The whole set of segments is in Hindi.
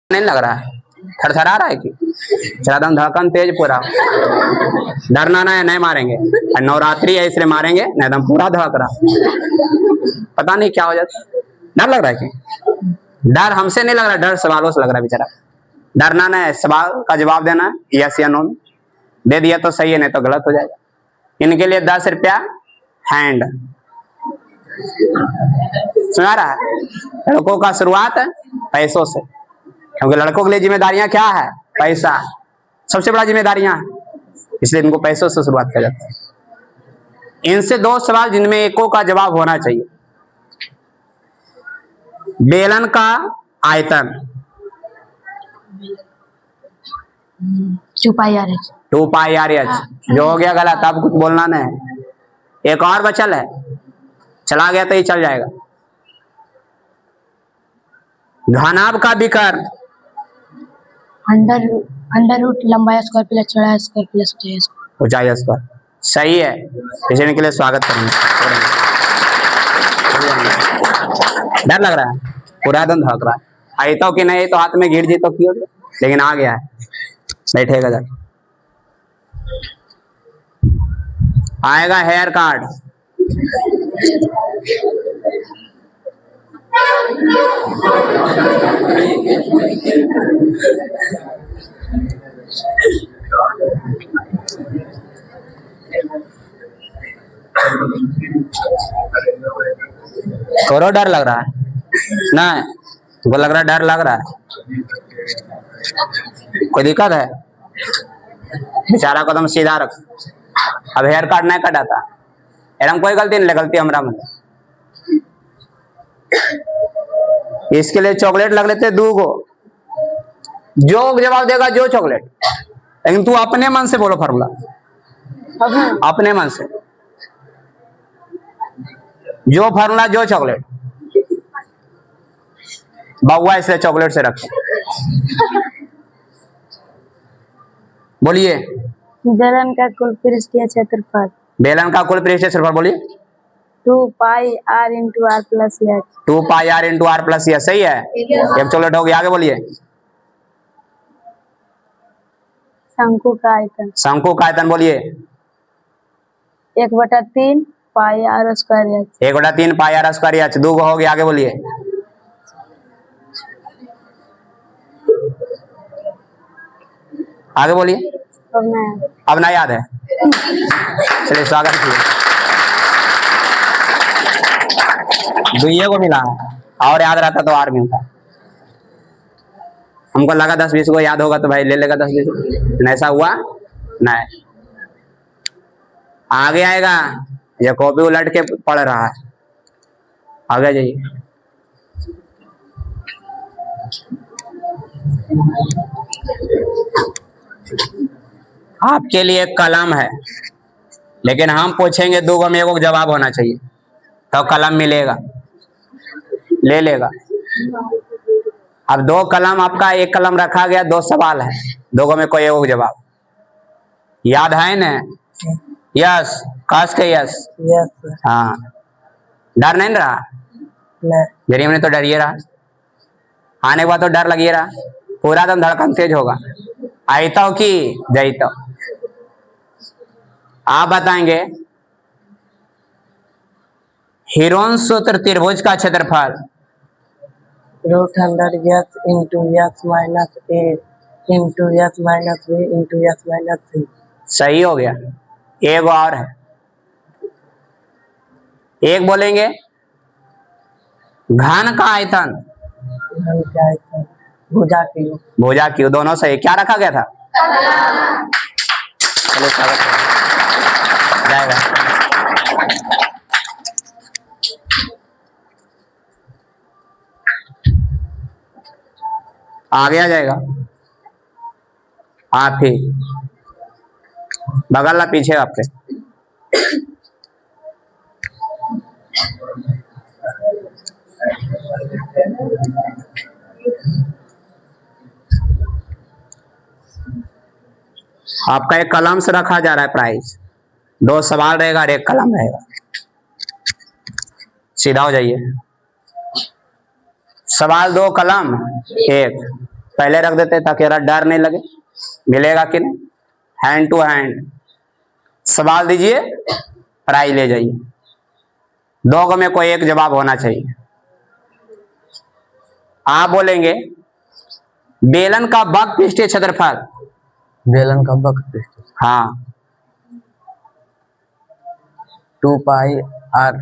नहीं लग रहा है, थरथरा रहा है कि चला दम धड़कन तेज पूरा, डरना ना है, नहीं मारेंगे, नवरात्रि है इसलिए मारेंगे, नहीं दम पूरा धड़क रहा, पता नहीं क्या हो जाता। डर लग रहा है कि डर हमसे नहीं लग रहा, डर सवालों से लग रहा है बेचारा। डरना ना है, सवाल का जवाब देना है, यस या नो में दे दिया तो सही है, नहीं तो गलत हो जाएगा। इनके लिए 10 रुपया हैंड। सुना रहा है, लड़कों का शुरुआत है पैसों से, क्योंकि लड़कों के लिए जिम्मेदारियां क्या है, पैसा सबसे बड़ा जिम्मेदारियां है, इसलिए इनको पैसों से शुरुआत किया जाता है। इनसे 2 सवाल जिनमें एको का जवाब होना चाहिए। बेलन का आयतन 2 पाई RH। 2 पाई RH जो हो गया गलत, अब कुछ बोलना नहीं। एक और बचल है, चला गया तो ही चल जाएगा। घनाभ का विकर्ण अंडर रूट लंबाई स्क्वायर प्लस चौड़ाई स्क्वायर प्लस ऊंचाई स्क्वायर, सही है। इसी के लिए स्वागत करेंगे। डर लग रहा है, पूरा दम धड़क रहा है, आई तो कि नहीं तो हाथ में गिर जी तो क्यों, लेकिन आ गया है, बैठेगा जाके। आएगा हेयर कार्ड, थोड़ा डर लग रहा है ना, तुमको लग रहा है डर लग रहा है, कोई दिक्कत है? बेचारा कदम सीधा रख, अब हेयर कार्ड नहीं कटाता, एरम कोई गलती नहीं, गलती हमरा में। इसके लिए चॉकलेट लग लेते 2 गो, जो जवाब देगा जो चॉकलेट, लेकिन तू अपने मन से बोलो फॉर्मूला, अपने मन से जो फॉर्मूला जो चॉकलेट, बउआ इसलिए चॉकलेट से रख। बोलिए। बेलन का कुल पृष्ठीय क्षेत्रफल, बेलन का कुल पृष्ठीय क्षेत्रफल बोलिए। 2 पाई R × R + S। 2 पाई R × R + S, सही है। एक चॉकलेट हो गया, आगे बोलिए। शंकु का आयतन, शंकु का आयतन बोलिए। 1/3 पाई R² H। 1/3 पाई R² H, 2 हो गया, आगे बोलिए। आगे बोलिए। अब ना याद है, चलिए स्वागत कीजिए। 2 को मिला, और याद रहता तो और मिलता। हमको लगा 10-20 को याद होगा तो भाई ले लेगा 10-20, ऐसा हुआ नहीं। आगे आएगा, ये कॉपी उलट के पढ़ रहा है, आगे जाइए। आपके लिए कलम है, लेकिन हम पूछेंगे 2 गो में 1 जवाब होना चाहिए, तो कलम मिलेगा, ले लेगा। अब 2 कलम आपका, 1 कलम रखा गया, 2 सवाल है, 2 गो में कोई 1 जवाब, याद है ना? यस, काश के यस। हाँ, डर नहीं रहा, जरिए में तो डरिए रहा, आने के बाद तो डर लगिए रहा, पूरा दम धड़कन तेज होगा, आई तो कि जई तो। आप बताएंगे हिरोन सूत्र त्रिभुज का क्षेत्रफल, √100 S × S - A × S - B × S - C। सही हो गया। एक और है, एक बोलेंगे घन का आयतन, भुजा क्यू, भुजा क्यू, दोनों सही। क्या रखा गया था? चलो स्वागत जाएगा। आगे आ जाएगा, आप ही बगल ला पीछे आपके। आपका एक कलम से रखा जा रहा है प्राइस, 2 सवाल रहेगा और 1 कलम रहेगा। सीधा हो जाइए। सवाल 2 कलम 1, पहले रख देते ताकि जरा डर नहीं लगे। मिलेगा कि नहीं? हैंड टू हैंड सवाल दीजिए, प्राइज ले जाइए। दो में कोई एक जवाब होना चाहिए। आप बोलेंगे बेलन का बग पृष्ठीय क्षेत्रफल। बेलन का बग पृष्ठ हाँ 2 pi r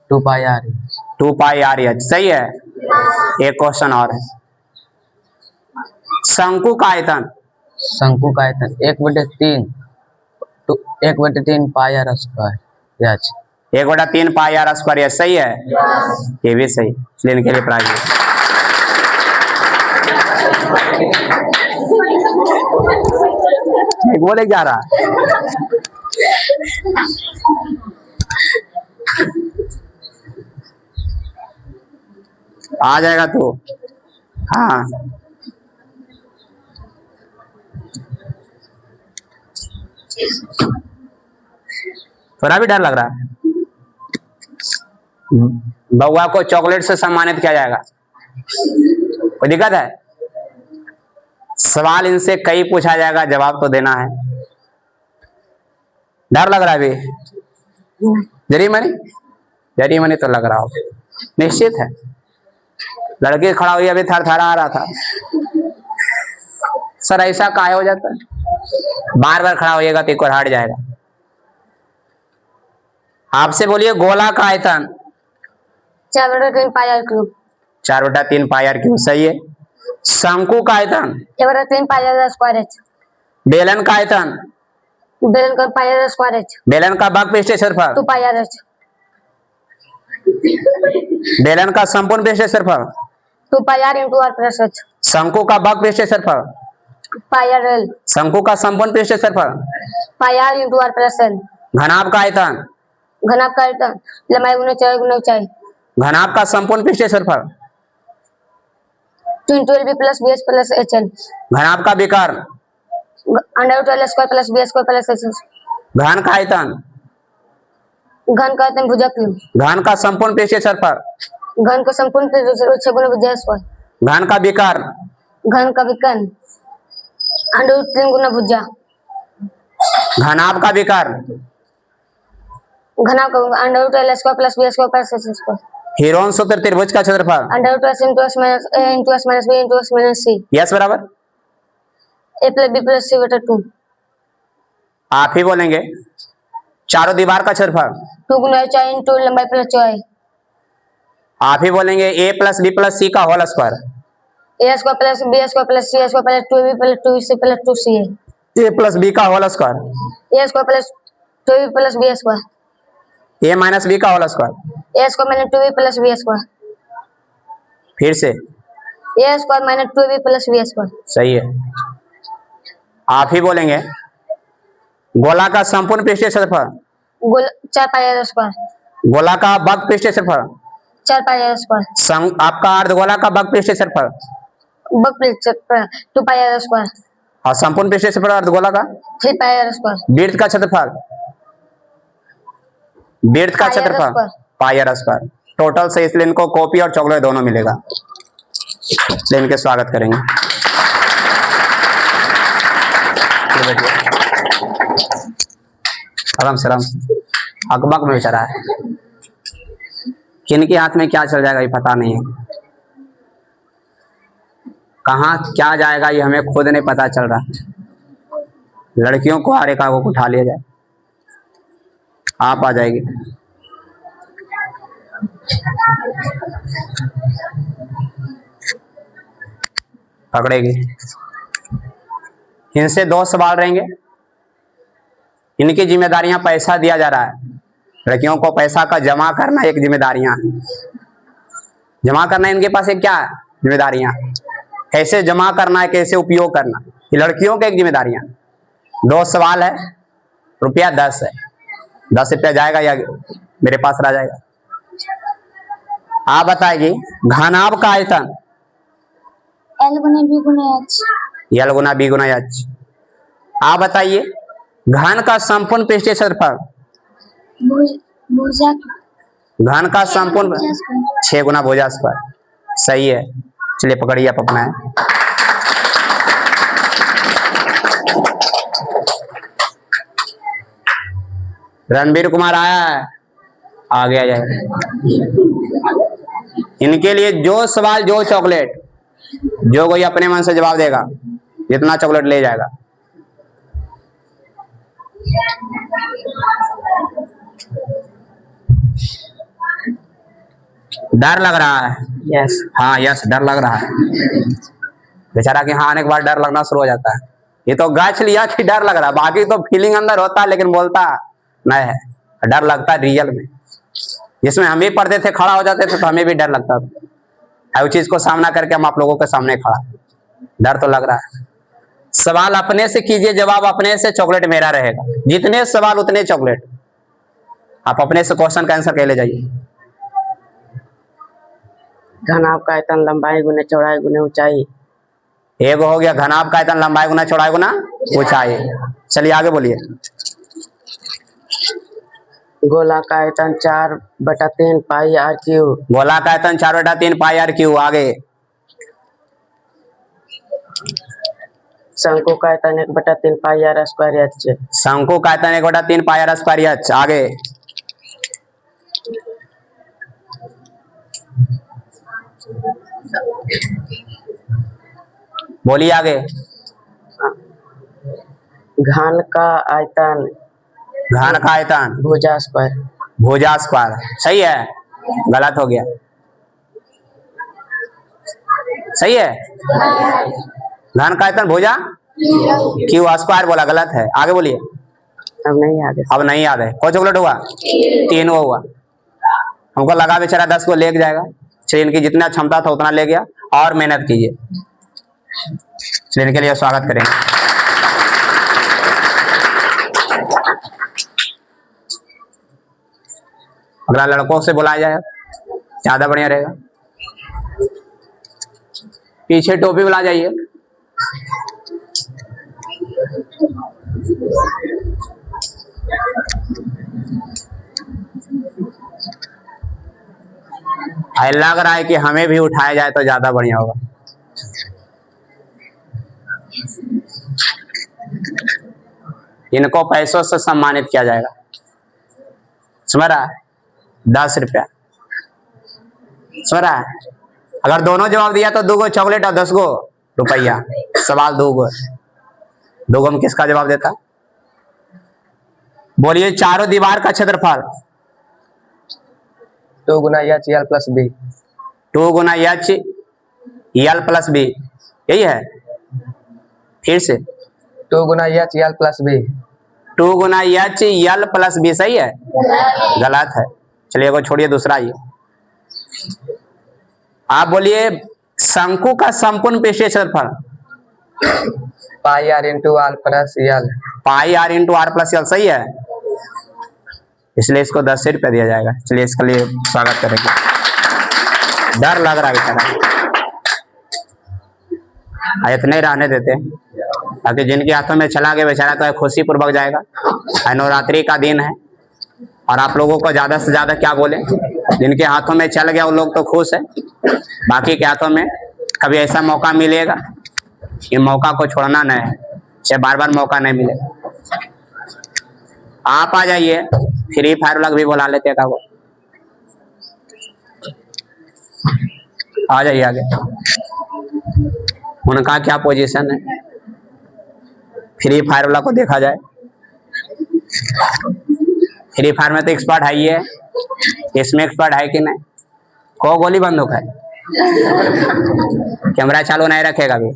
2 pi r 2 pi r h. सही है। एक क्वेश्चन और है। शंकु का आयतन। शंकु का आयतन 1/3 तो 1/3 pi r square h. 1/3 pi r square h. सही है। ये भी सही, इसलिए इनके लिए प्राइज है। बोले जा रहा आ जाएगा तू। हाँ थोड़ा भी डर लग रहा है। बउआ को चॉकलेट से सम्मानित किया जाएगा, कोई दिक्कत है? सवाल इनसे कई पूछा जाएगा, जवाब तो देना है। डर लग रहा है अभी? जरी मनी तो लग रहा हो, निश्चित है। लड़की खड़ा हुई अभी थरथरा आ रहा था। सर ऐसा काहे हो जाता है? बार बार खड़ा होइएगा तो एक और हट जाएगा। आपसे बोलिए गोला का आयतन। 4/3 pi r cube. 4/3 pi r cube. सही है। शंकु का आयतन। 1/3 पाई आर स्क्वायर एच। बेलन का आयतन। बेलन का पाई आर स्क्वायर एच। बेलन का बग पृष्ठीय क्षेत्रफल। 2 पाई आर एच। बेलन का संपूर्ण पृष्ठीय क्षेत्रफल। 2 pi r into r plus h. शंकु का बग पृष्ठीय क्षेत्रफल। Pi r l. शंकु का संपूर्ण पृष्ठीय क्षेत्रफल। Pi r into r plus l. घनाभ का आयतन। घनाभ का आयतन लंबाई गुना चौड़ाई गुना ऊंचाई। घनाभ का संपूर्ण पृष्ठीय क्षेत्रफल। 2 into LB plus BH plus HL। घनाभ का विकर्ण। √L square plus BH square plus HL। घन का आयतन। घन का आयतन भुजा क्यूब। घन का संपूर्ण पृष्ठीय क्षेत्रफल। घन का संपूर्ण पृष्ठीय 6 गुना भुजा स्क्वायर। घन का विकर्ण। घन का विकर्ण √3 गुना भुजा। घनाभ का विकर्ण। घनाभ का √L square plus BH square plus HL square. Heron सूत्र त्रिभुज का क्षेत्रफल। √S into S minus A into S minus B into S minus C। Yes बराबर। A plus B plus C बटा 2। आप ही बोलेंगे चारों दीवार का क्षेत्रफल। 2 गुना ऊंचाई इंटू लंबाई प्लस चौड़ाई। आप ही बोलेंगे A plus B plus C का whole square. A square plus B square plus C square plus 2B plus 2C plus 2C है। A प्लस B का whole square. A square plus 2B plus B square. A minus B का whole square. A square minus 2B plus B square. फिर से A square minus 2B plus B square. सही है। आप ही बोलेंगे गोला का संपूर्ण पृष्ठीय क्षेत्रफल। 4 पाई आर स्क्वायर। गोला का बग पृष्ठीय क्षेत्रफल। 4 पाई आर स्क्वायर। आपका अर्धगोला का बग पृष्ठीय क्षेत्रफल। बग पृष्ठफल 2 पाई आर स्क्वायर। और संपूर्ण पृष्ठीय क्षेत्रफल अर्धगोला का 3 पाई आर स्क्वायर। वृत्त का क्षेत्रफल। वृत्त का क्षेत्रफल पाई आर स्क्वायर। टोटल से इसलिए इनको कॉपी और चॉकलेट दोनों मिलेगा, इसलिए इनके स्वागत करेंगे। आराम से अकबक में बेचारा है, किनके हाथ में क्या चल जाएगा ये पता नहीं है, कहाँ क्या जाएगा ये हमें खुद नहीं पता चल रहा। लड़कियों को हर एक को उठा लिया जाए, आप आ जाएगी। पकड़ेगी। इनसे 2 सवाल रहेंगे। इनकी जिम्मेदारियां पैसा दिया जा रहा है, लड़कियों को पैसा का जमा करना एक जिम्मेदारियां, जमा करना इनके पास एक क्या है जिम्मेदारियां, कैसे जमा करना है, कैसे उपयोग करना, ये लड़कियों की एक जिम्मेदारियां। 2 सवाल है, रुपया 10 है, 10 रुपया जाएगा या मेरे पास रह जाएगा। आप बताएगी घनाभ का आयतन। L गुना B गुना H। L गुना B गुना H। आप बताइए घन का संपूर्ण पृष्ठीय क्षेत्रफल। भुजा घन का संपूर्ण 6 गुना भुजा स्क्वायर। सही है। चलिए पकड़िए आप अपना है। रणबीर कुमार आया है, आ गया जाए। इनके लिए जो सवाल जो चॉकलेट, जो कोई अपने मन से जवाब देगा, जितना चॉकलेट ले जाएगा। डर लग रहा है? यस। हाँ यस, डर लग रहा है बेचारा कि हाँ आने के बाद डर लगना शुरू हो जाता है। ये तो गाछ लिया कि डर लग रहा है, बाकी तो फीलिंग अंदर होता है लेकिन बोलता नहीं है। डर लगता है रियल में, जिसमें हम भी पढ़ते थे खड़ा हो जाते थे तो हमें भी डर लगता था। उस चीज को सामना करके हम आप लोगों के सामने खड़ा, डर तो लग रहा है। सवाल अपने से कीजिए, जवाब अपने से, चॉकलेट मेरा रहेगा। जितने सवाल उतने चॉकलेट। आप अपने से क्वेश्चन का आंसर कह ले जाइए। घनाभ का आयतन लंबाई गुने चौड़ाई गुने ऊंचाई। एक हो गया घनाभ का आयतन लंबाई गुना चौड़ाई गुना ऊंचाई। चलिए आगे बोलिए। गोला का आयतन 4/3 पाई आर क्यू। गोला का आयतन 4/3 पाई आर क्यू। आगे। शंकु का आयतन 1/3 पाई आर स्क्वायर एच। शंकु का आयतन 1/3 पाई आर स्क्वायर एच। आगे। बोलिए आगे। घन का आयतन, घन का आयतन भुजा स्क्वायर। भुजा स्क्वायर। सही है, गलत हो गया। सही है, घन का आयतन भुजा क्यू स्क्वायर बोला, गलत है। आगे बोलिए। अब नहीं याद है। अब नहीं याद है। कोई चॉकलेट हुआ? 3 हुआ। हमको लगा बेचारा 10 को ले जाएगा। चलिए इनकी जितना क्षमता था उतना ले गया, और मेहनत कीजिए। चलिए इनके लिए स्वागत करें। अगला लड़कों से बुलाया जाए, ज्यादा बढ़िया रहेगा। पीछे टोपी बुला जाइए। लग रहा है कि हमें भी उठाया जाए तो ज्यादा बढ़िया होगा। इनको पैसों से सम्मानित किया जाएगा। समझ रहा है? 10 रुपया। समझ रहा है? अगर दोनों जवाब दिया तो 2 गो चॉकलेट और 10 गो रुपया। सवाल 2 गो, 2 गो में किसका जवाब देता? बोलिए। चारों दीवार का क्षेत्रफल 2 गुना एच एल प्लस बी। 2 गुना एच एल प्लस बी। यही है। फिर से 2 गुना एच एल प्लस बी। 2 गुना एच एल प्लस बी। सही है, गलत है। चलिए को छोड़िए, दूसरा ये। आप बोलिए। शंकु का संपूर्ण पृष्ठीय क्षेत्रफल pi r into r plus l. Pi r into r plus l. सही है, इसलिए इसको 10 रुपया दिया जाएगा। चलिए इसके लिए स्वागत करेंगे। डर लग रहा है बेचारा, इतने रहने देते ताकि जिनके हाथों में चला गया बेचारा तो खुशी पूर्वक जाएगा। नवरात्रि का दिन है और आप लोगों को ज्यादा से ज्यादा क्या बोले, जिनके हाथों में चल गया वो लोग तो खुश है, बाकी के हाथों में कभी ऐसा मौका मिलेगा, ये मौका को छोड़ना नहीं है, चाहे बार बार मौका नहीं मिलेगा। आप आ जाइए, फ्री फायर वाला भी बुला लेते का वो। आ जाइए आगे। उनका क्या पोजीशन है, फ्री फायर वाला को देखा जाए। फ्री फायर में तो एक्सपर्ट है ही है, इसमें एक्सपर्ट है कि नहीं? को गोली बंदूक है, कैमरा चालू नहीं रखेगा अभी।